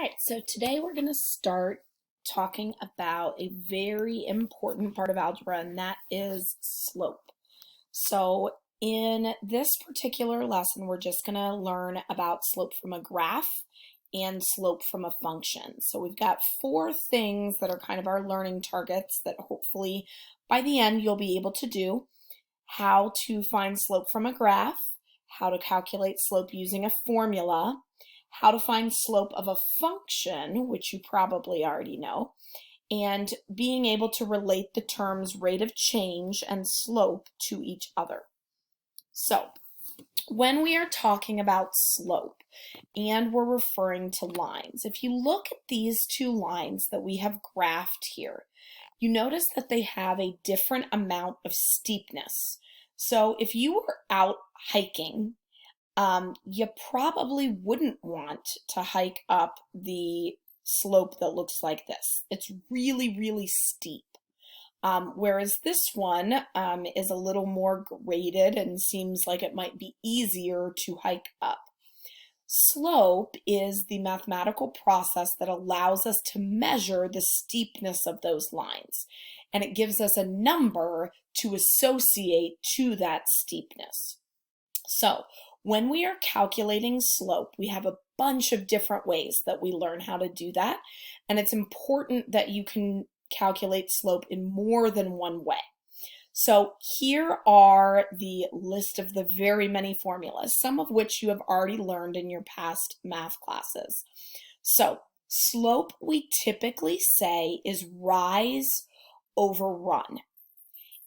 right, so today we're going to start talking about a very important part of algebra, and that is slope. So in this particular lesson, we're just going to learn about slope from a graph and slope from a function. So we've got four things that are kind of our learning targets that hopefully by the end you'll be able to do. How to find slope from a graph, how to calculate slope using a formula, how to find slope of a function, which you probably already know, and being able to relate the terms rate of change and slope to each other. So, when we are talking about slope and we're referring to lines, if you look at these two lines that we have graphed here, you notice that they have a different amount of steepness. So if you were out hiking, you probably wouldn't want to hike up the slope that looks like this. It's really, really steep. Whereas this one is a little more graded and seems like it might be easier to hike up. Slope is the mathematical process that allows us to measure the steepness of those lines, and it gives us a number to associate to that steepness. So when we are calculating slope, we have a bunch of different ways that we learn how to do that, and it's important that you can calculate slope in more than one way. So here are the list of the very many formulas, some of which you have already learned in your past math classes. So slope, we typically say, is rise over run.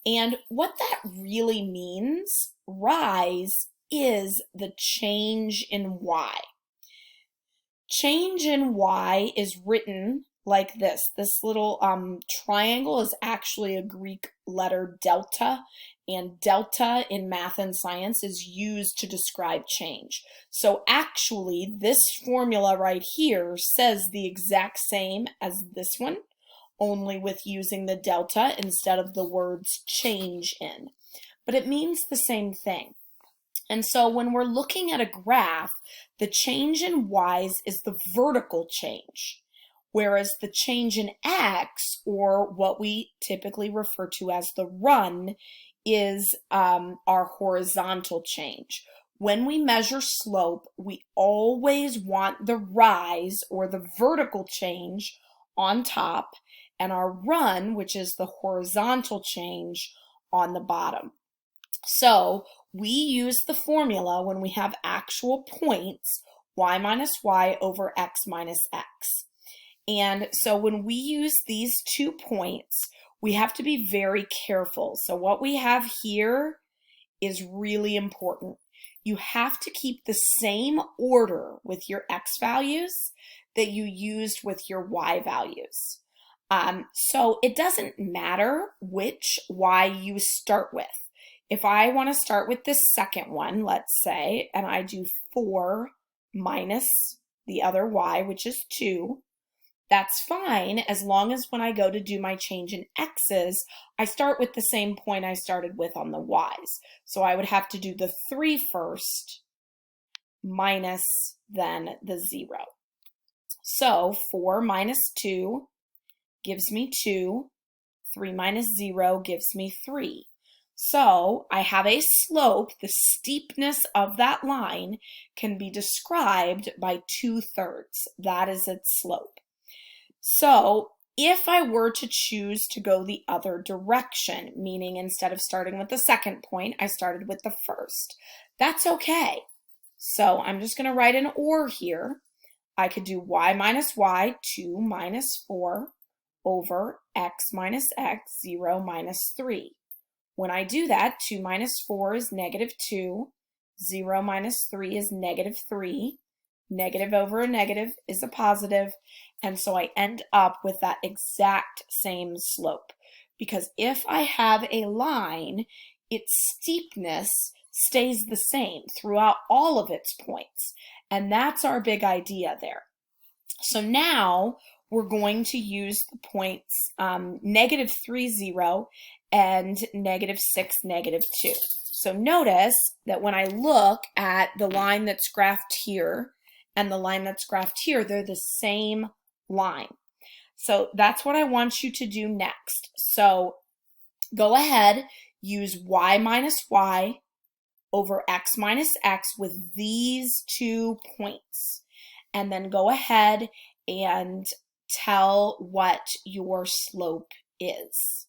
And what that really means, rise is the change in y. Change in y is written like this. This little triangle is actually a Greek letter delta, and delta in math and science is used to describe change. So actually this formula right here says the exact same as this one, only with using the delta instead of the words change in. But it means the same thing. And so when we're looking at a graph, the change in y's is the vertical change, whereas the change in x, or what we typically refer to as the run, is our horizontal change. When we measure slope, we always want the rise, or the vertical change, on top, and our run, which is the horizontal change, on the bottom. So we use the formula when we have actual points, y minus y over x minus x. And so when we use these 2 points, we have to be very careful. So what we have here is really important. You have to keep the same order with your x values that you used with your y values. So it doesn't matter which y you start with. If I want to start with this second one, let's say, and I do 4 minus the other y, which is 2, that's fine as long as when I go to do my change in x's, I start with the same point I started with on the y's. So I would have to do the 3 first minus then the 0. So 4 minus 2 gives me 2. 3 minus 0 gives me 3. So I have a slope. The steepness of that line can be described by 2/3. That is its slope. So if I were to choose to go the other direction, meaning instead of starting with the second point, I started with the first, that's okay. So I'm just going to write an or here. I could do y minus y, 2 minus 4, over x minus x, 0 minus 3. When I do that, 2 minus 4 is negative 2, 0 minus 3 is negative 3, negative over a negative is a positive, and so I end up with that exact same slope. Because if I have a line, its steepness stays the same throughout all of its points, and that's our big idea there. So now we're going to use the points negative 3, 0, and negative 6, negative 2. So notice that when I look at the line that's graphed here and the line that's graphed here, they're the same line. So that's what I want you to do next. So go ahead, use y minus y over x minus x with these 2 points. And then go ahead and tell what your slope is.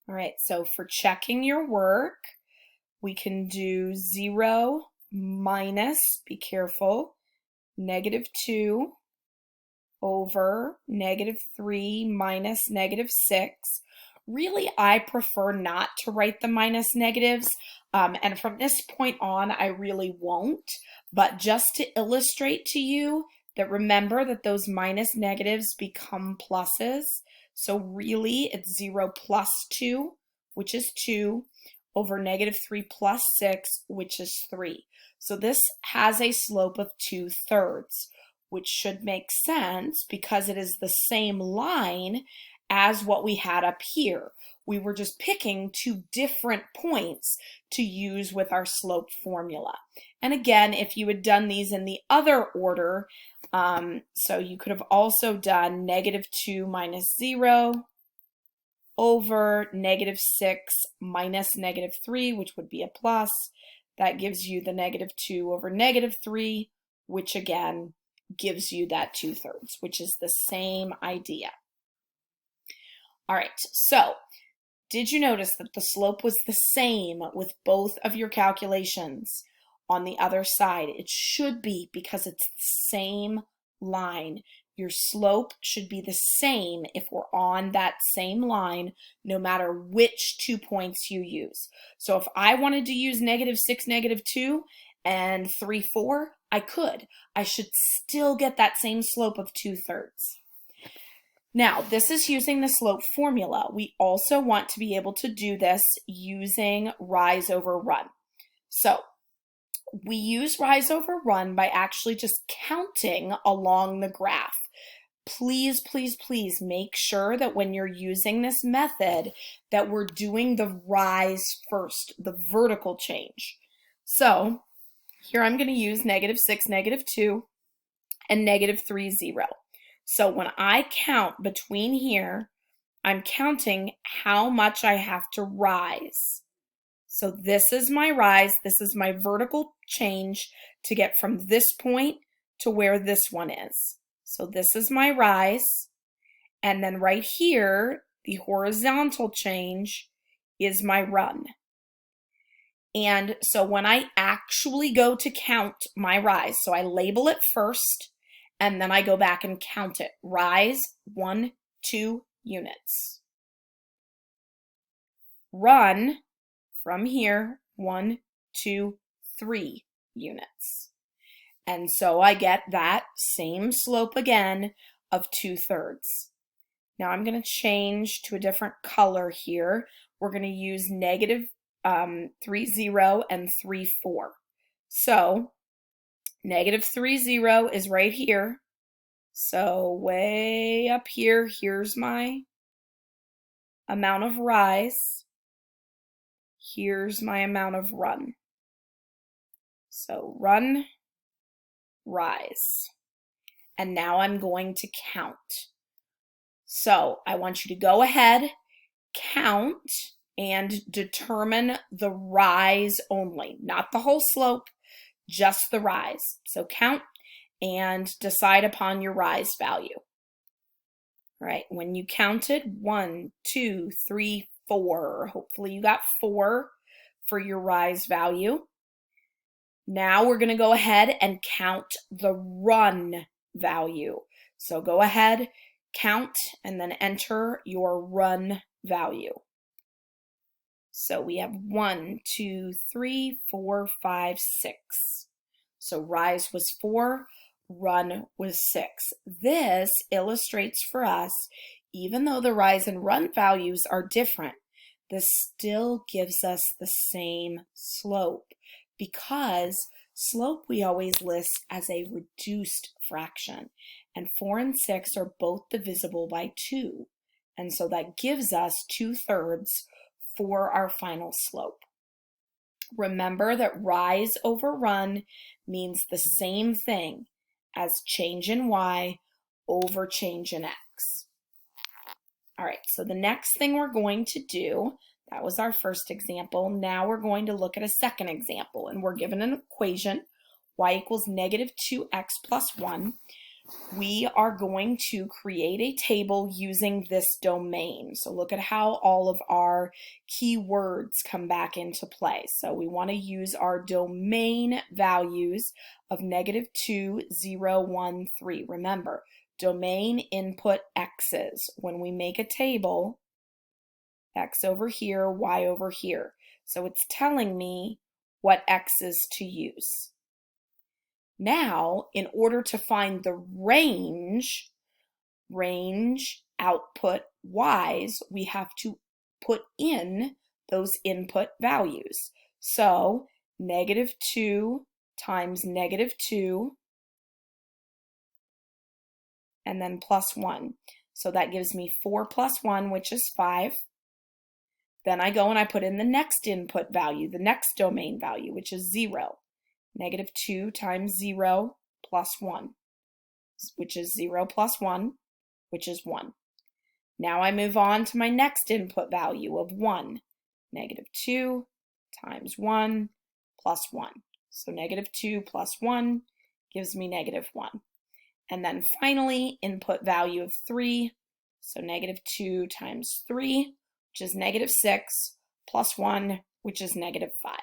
All right, so for checking your work, we can do 0 minus, be careful, -2 over -3 minus -6. Really, I prefer not to write the minus negatives, and from this point on, I really won't, but just to illustrate to you that remember that those minus negatives become pluses. So really, it's 0 plus 2, which is 2, over -3 plus 6, which is 3. So this has a slope of 2/3, which should make sense because it is the same line as what we had up here. We were just picking 2 different points to use with our slope formula. And again, if you had done these in the other order, so you could have also done -2 minus 0 over -6 minus -3, which would be a plus. That gives you the -2 over -3, which again gives you that 2/3, which is the same idea. All right, so did you notice that the slope was the same with both of your calculations on the other side? It should be because it's the same line. Your slope should be the same if we're on that same line, no matter which 2 points you use. So if I wanted to use -6, -2, and 3, 4, I could. I should still get that same slope of 2/3. Now, this is using the slope formula. We also want to be able to do this using rise over run. So we use rise over run by actually just counting along the graph. Please, please, please make sure that when you're using this method that we're doing the rise first, the vertical change. So here I'm going to use -6, -2, and -3, 0. So when I count between here, I'm counting how much I have to rise. So this is my rise, this is my vertical change to get from this point to where this one is. So this is my rise, and then right here, the horizontal change is my run. And so when I actually go to count my rise, so I label it first, and then I go back and count it. Rise, 1, 2 units. Run, from here, 1, 2, 3 units. And so I get that same slope again of 2/3. Now I'm going to change to a different color here. We're going to use -3, 0 and 3, 4. So -3, 0 is right here. So way up here, here's my amount of rise. Here's my amount of run. So run, rise. And now I'm going to count. So I want you to go ahead, count, and determine the rise only, not the whole slope, just the rise. So count and decide upon your rise value. All right, when you counted 1, 2, 3, 4, hopefully you got 4 for your rise value. Now we're going to go ahead and count the run value. So go ahead, count, and then enter your run value. So we have 1, 2, 3, 4, 5, 6. So rise was 4, run was 6. This illustrates for us, even though the rise and run values are different, this still gives us the same slope, because slope we always list as a reduced fraction, and 4 and 6 are both divisible by 2, and so that gives us 2/3 for our final slope. Remember that rise over run means the same thing as change in y over change in x. All right, so the next thing we're going to do, that was our first example. Now we're going to look at a second example, and we're given an equation, y equals negative 2x plus 1. We are going to create a table using this domain. So look at how all of our keywords come back into play. So we want to use our domain values of negative 2, 0, 1, 3. Remember, domain input x's. When we make a table, x over here, y over here. So it's telling me what x's to use. Now, in order to find the range output y's, we have to put in those input values. So negative 2 times negative 2 and then plus 1. So that gives me 4 plus 1, which is 5. Then I go and I put in the next input value, the next domain value, which is 0. Negative 2 times 0 plus 1, which is 0 plus 1, which is 1. Now I move on to my next input value of 1. Negative 2 times 1 plus 1. So negative 2 plus 1 gives me negative 1. And then finally, input value of 3. So negative 2 times 3, which is negative 6, plus 1, which is negative 5.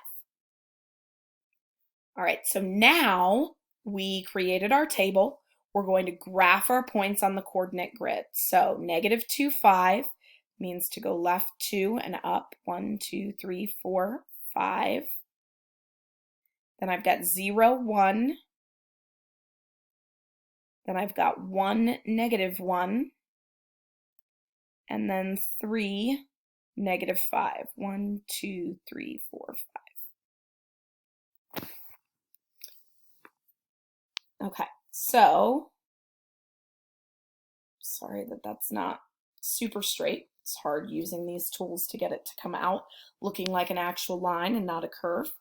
All right, so now we created our table. We're going to graph our points on the coordinate grid. So negative 2, 5 means to go left 2 and up 1, 2, 3, 4, 5. Then I've got 0, 1. Then I've got 1, negative 1. And then 3, negative 5. 1, 2, 3, 4, 5. Okay, so, sorry that that's not super straight. It's hard using these tools to get it to come out looking like an actual line and not a curve.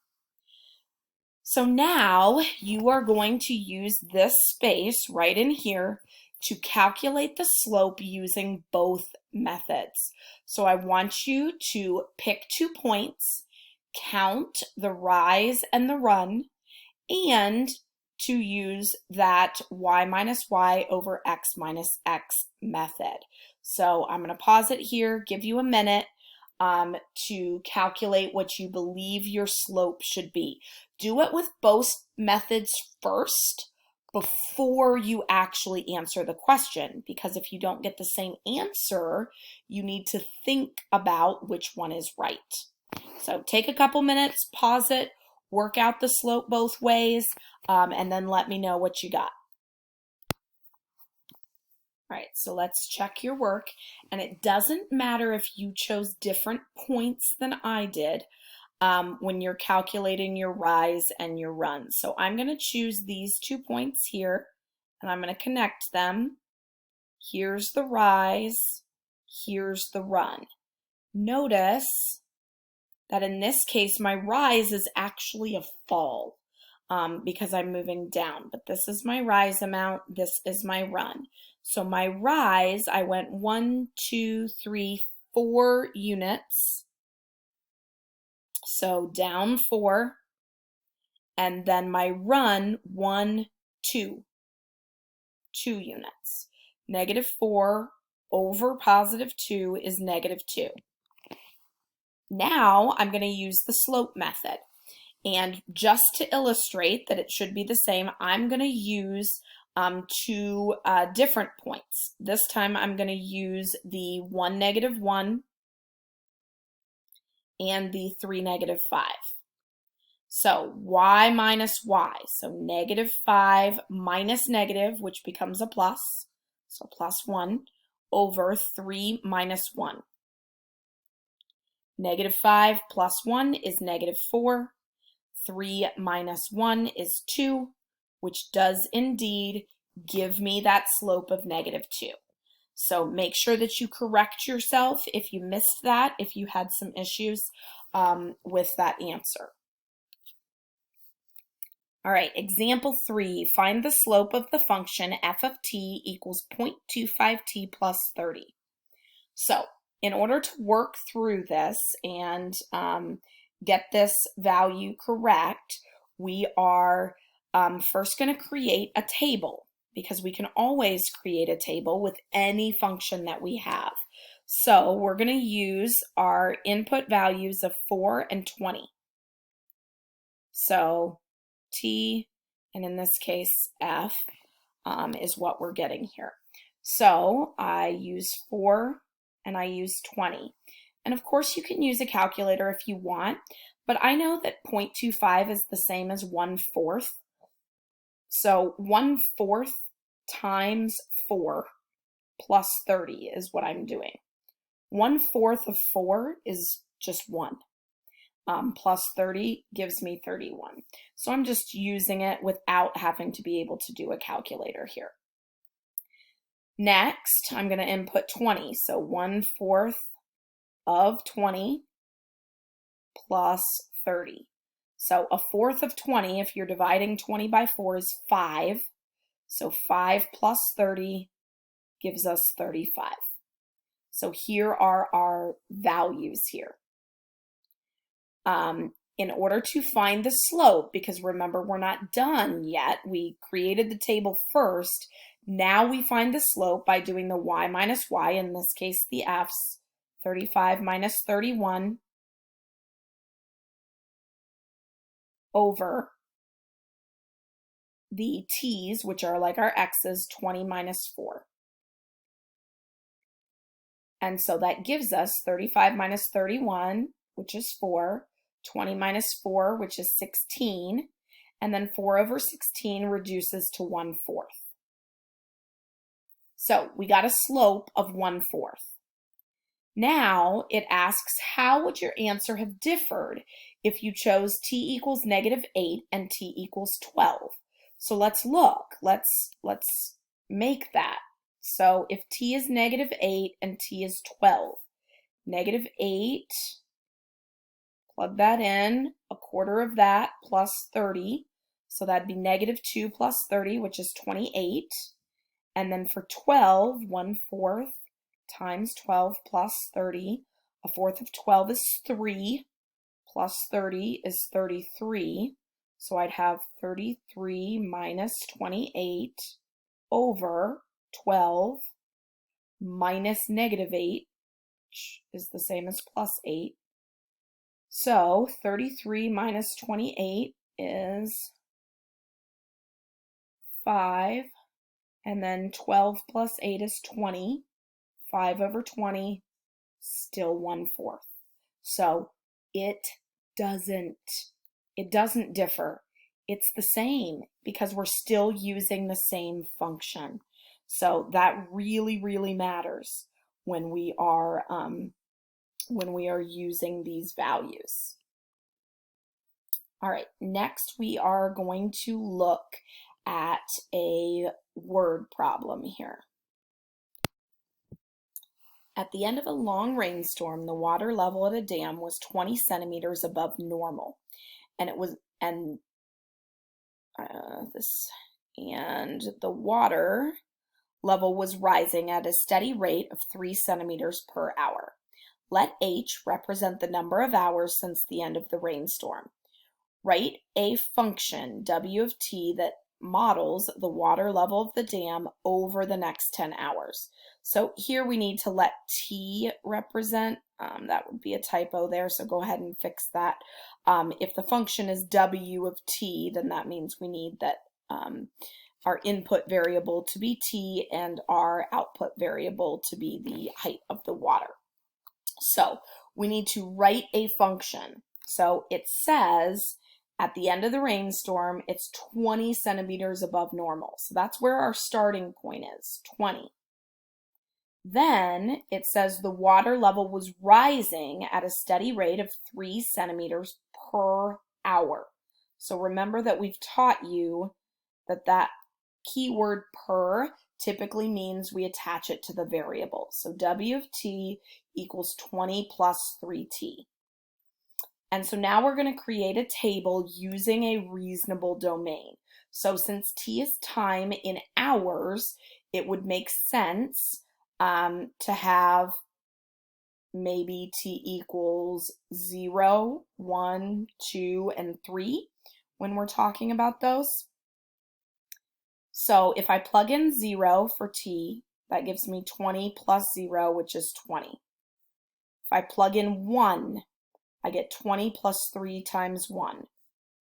So now you are going to use this space right in here to calculate the slope using both methods. So I want you to pick 2 points, count the rise and the run, and to use that y minus y over x minus x method. So I'm going to pause it here, give you a minute to calculate what you believe your slope should be. Do it with both methods first before you actually answer the question, because if you don't get the same answer, you need to think about which one is right. So take a couple minutes, pause it, work out the slope both ways, and then let me know what you got. All right, so let's check your work. And it doesn't matter if you chose different points than I did when you're calculating your rise and your run. So I'm going to choose these 2 points here, and I'm going to connect them. Here's the rise, here's the run. Notice that in this case, my rise is actually a fall because I'm moving down. But this is my rise amount, this is my run. So my rise, I went 1, 2, 3, 4 units. So down 4. And then my run, 1, 2. 2 units. Negative 4 over positive 2 is negative 2. Now I'm going to use the slope method. And just to illustrate that it should be the same, I'm going to use 2 different points. This time I'm going to use the 1, negative 1 and the 3, negative 5. So y minus y, so negative 5 minus negative, which becomes a plus, so plus 1, over 3 minus 1. Negative 5 plus 1 is negative 4. 3 minus 1 is 2, which does indeed give me that slope of negative 2. So make sure that you correct yourself if you missed that, if you had some issues with that answer. All right, example 3, find the slope of the function f of t equals 0.25t plus 30. So in order to work through this and get this value correct, we are first going to create a table, because we can always create a table with any function that we have. So we're going to use our input values of 4 and 20. So t, and in this case f, is what we're getting here. So I use 4 and I use 20. And of course you can use a calculator if you want, but I know that 0.25 is the same as 1/4. So 1/4 times 4 plus 30 is what I'm doing. 1/4 of 4 is just 1. Plus 30 gives me 31. So I'm just using it without having to be able to do a calculator here. Next, I'm going to input 20. So 1/4 of 20 plus 30. So 1/4 of 20, if you're dividing 20 by 4, is 5. So 5 plus 30 gives us 35. So here are our values here. In order to find the slope, because remember we're not done yet, we created the table first, now we find the slope by doing the y minus y, in this case the f's, 35 minus 31 over the t's, which are like our x's, 20 minus 4. And so that gives us 35 minus 31, which is 4, 20 minus 4, which is 16, and then 4 over 16 reduces to 1/4. So we got a slope of 1/4. Now it asks, how would your answer have differed if you chose t equals -8 and t equals 12? So let's look. Let's make that. So if t is -8 and t is 12, -8, plug that in, 1/4 of that plus 30. So that'd be -2 plus 30, which is 28. And then for 12, 1/4 times 12 plus 30. 1/4 of 12 is 3, plus 30 is 33. So I'd have 33 minus 28 over 12 minus -8, which is the same as plus 8. So 33 minus 28 is 5, and then 12 plus 8 is 20. 5 over 20, still 1/4. So it doesn't differ. It's the same because we're still using the same function. So that really, really matters when we are using these values. All right, next we are going to look at a word problem here. At the end of a long rainstorm, the water level at a dam was 20 centimeters above normal, and the water level was rising at a steady rate of 3 centimeters per hour. Let H represent the number of hours since the end of the rainstorm. Write a function, w of t, that models the water level of the dam over the next 10 hours. So here we need to let t represent, that would be a typo there, so go ahead and fix that. If the function is w of t, then that means we need that our input variable to be t and our output variable to be the height of the water. So we need to write a function. So it says at the end of the rainstorm, it's 20 centimeters above normal. So that's where our starting point is, 20. Then it says the water level was rising at a steady rate of 3 centimeters per hour. So remember that we've taught you that keyword per typically means we attach it to the variable. So w of t equals 20 plus 3t. And so now we're going to create a table using a reasonable domain. So since t is time in hours, it would make sense to have maybe t equals 0, 1, 2, and 3 when we're talking about those. So if I plug in 0 for t, that gives me 20 plus 0, which is 20. If I plug in 1, I get 20 plus 3 times 1,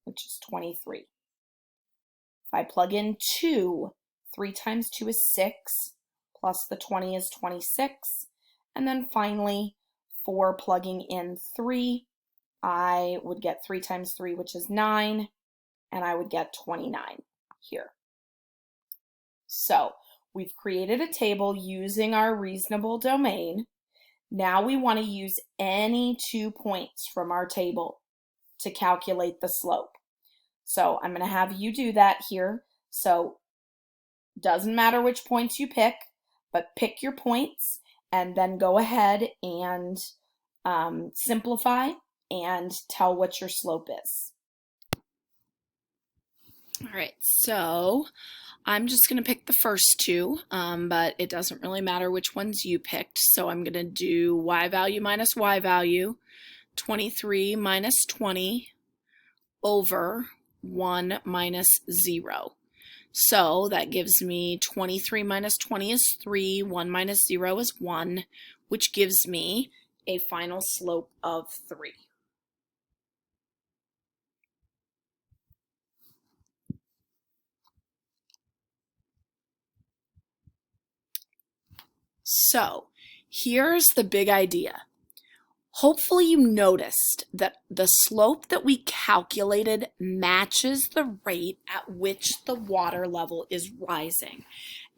which is 23. If I plug in 2, 3 times 2 is 6, plus the 20 is 26. And then finally, for plugging in 3, I would get 3 times 3, which is 9, and I would get 29 here. So we've created a table using our reasonable domain. Now we want to use any 2 points from our table to calculate the slope. So I'm going to have you do that here. So doesn't matter which points you pick, but pick your points and then go ahead and simplify and tell what your slope is. All right, so I'm just going to pick the first 2, but it doesn't really matter which ones you picked. So I'm going to do y value minus y value, 23 minus 20 over 1 minus 0. So that gives me 23 minus 20 is 3, 1 minus 0 is 1, which gives me a final slope of 3. So here's the big idea. Hopefully you noticed that the slope that we calculated matches the rate at which the water level is rising.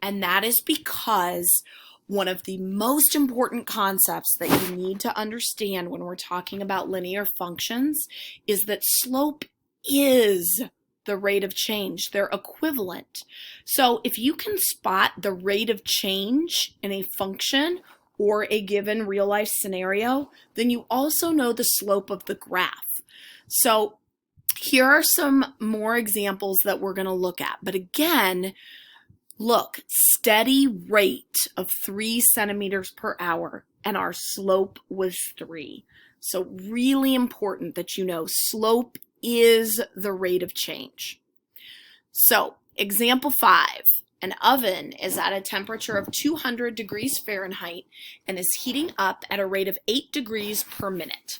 And that is because one of the most important concepts that you need to understand when we're talking about linear functions is that slope is the rate of change. They're equivalent. So if you can spot the rate of change in a function or a given real life scenario, then you also know the slope of the graph. So here are some more examples that we're going to look at. But again, look, steady rate of 3 centimeters per hour, and our slope was 3. So really important that you know slope is the rate of change. So example 5. An oven is at a temperature of 200 degrees Fahrenheit and is heating up at a rate of 8 degrees per minute.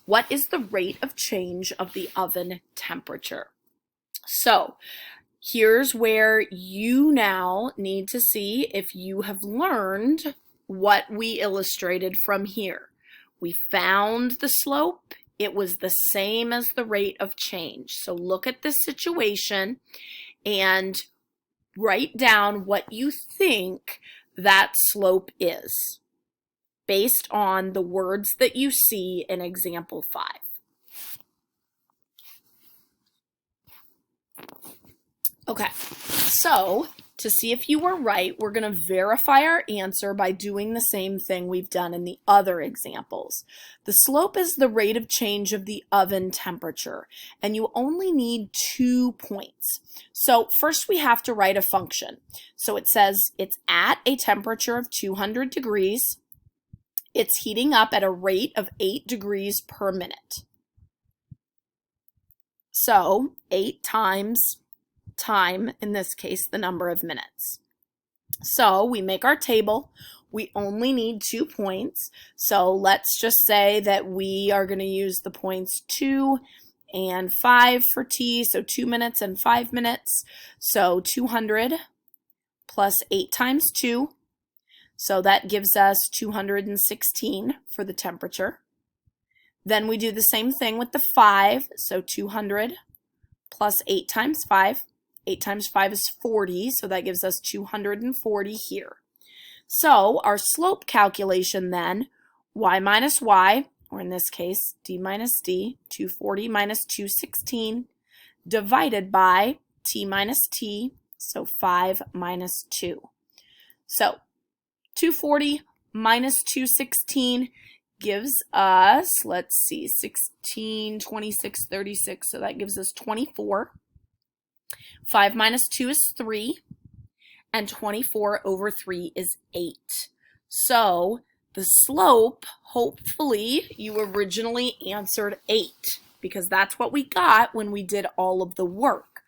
What is the rate of change of the oven temperature? So here's where you now need to see if you have learned what we illustrated from here. We found the slope. It was the same as the rate of change. So look at this situation and write down what you think that slope is based on the words that you see in example 5. Okay, so to see if you were right, we're going to verify our answer by doing the same thing we've done in the other examples. The slope is the rate of change of the oven temperature, and you only need 2 points. So first we have to write a function. So it says it's at a temperature of 200 degrees. It's heating up at a rate of 8 degrees per minute. So 8 times time, in this case, the number of minutes. So we make our table. We only need 2 points. So let's just say that we are going to use the points 2 and 5 for t, so 2 minutes and 5 minutes. So 200 plus 8 times 2. So that gives us 216 for the temperature. Then we do the same thing with the 5. So 200 plus 8 times 5. 8 times 5 is 40, so that gives us 240 here. So our slope calculation then, y minus y, or in this case, d minus d, 240 minus 216, divided by t minus t, so 5 minus 2. So 240 minus 216 gives us, let's see, 16, 26, 36, so that gives us 24. 5 minus 2 is 3, and 24 over 3 is 8. So the slope, hopefully, you originally answered 8, because that's what we got when we did all of the work.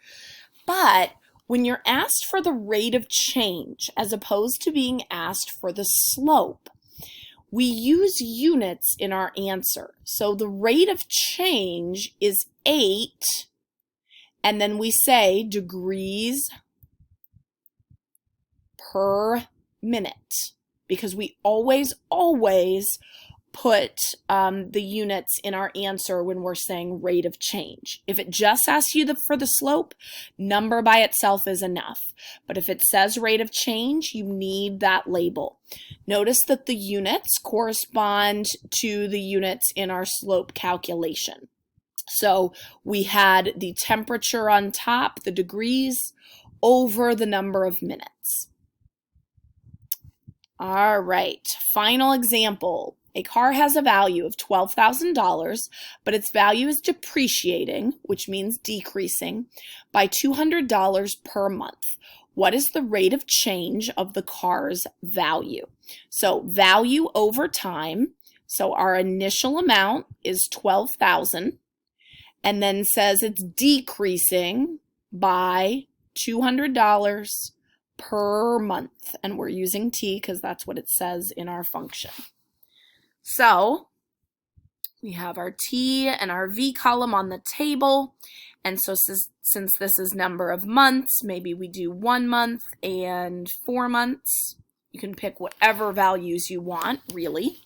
But when you're asked for the rate of change, as opposed to being asked for the slope, we use units in our answer. So the rate of change is 8, and then we say degrees per minute, because we always put the units in our answer when we're saying rate of change. If it just asks you for the slope, number by itself is enough. But if it says rate of change, you need that label. Notice that the units correspond to the units in our slope calculation. So we had the temperature on top, the degrees, over the number of minutes. All right, final example. A car has a value of $12,000, but its value is depreciating, which means decreasing, by $200 per month. What is the rate of change of the car's value? So value over time, so our initial amount is $12,000, and then says it's decreasing by $200 per month, and we're using t because that's what it says in our function. So we have our t and our v column on the table, and so since this is number of months, maybe we do 1 month and 4 months. You can pick whatever values you want, really.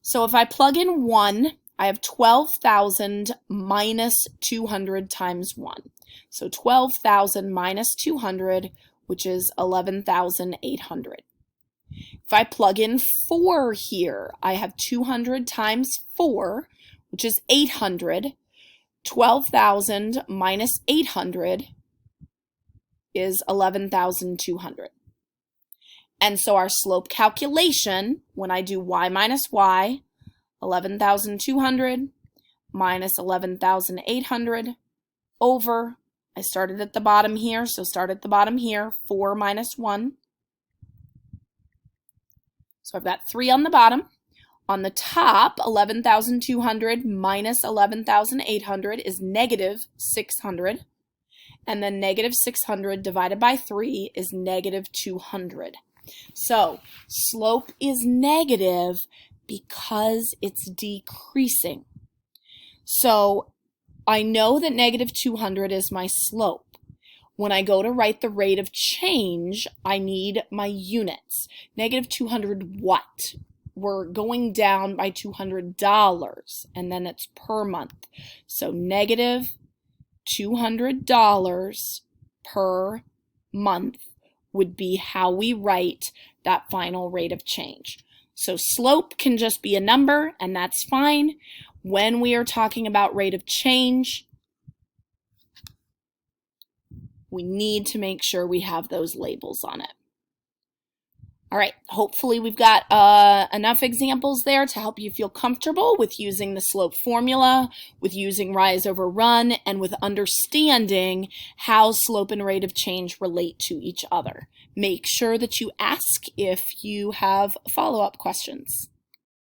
So if I plug in 1, I have 12,000 minus 200 times 1. So 12,000 minus 200, which is 11,800. If I plug in 4 here, I have 200 times 4, which is 800. 12,000 minus 800 is 11,200. And so our slope calculation, when I do y minus y, 11,200 minus 11,800 over, I started at the bottom here, so start at the bottom here, 4 minus 1. So I've got 3 on the bottom. On the top, 11,200 minus 11,800 is negative 600. And then negative 600 divided by 3 is negative 200. So slope is negative because it's decreasing. So I know that negative 200 is my slope. When I go to write the rate of change, I need my units. Negative 200 what? We're going down by $200, and then it's per month. So negative $200 per month would be how we write that final rate of change. So slope can just be a number, and that's fine. When we are talking about rate of change, we need to make sure we have those labels on it. All right, hopefully we've got enough examples there to help you feel comfortable with using the slope formula, with using rise over run, and with understanding how slope and rate of change relate to each other. Make sure that you ask if you have follow-up questions.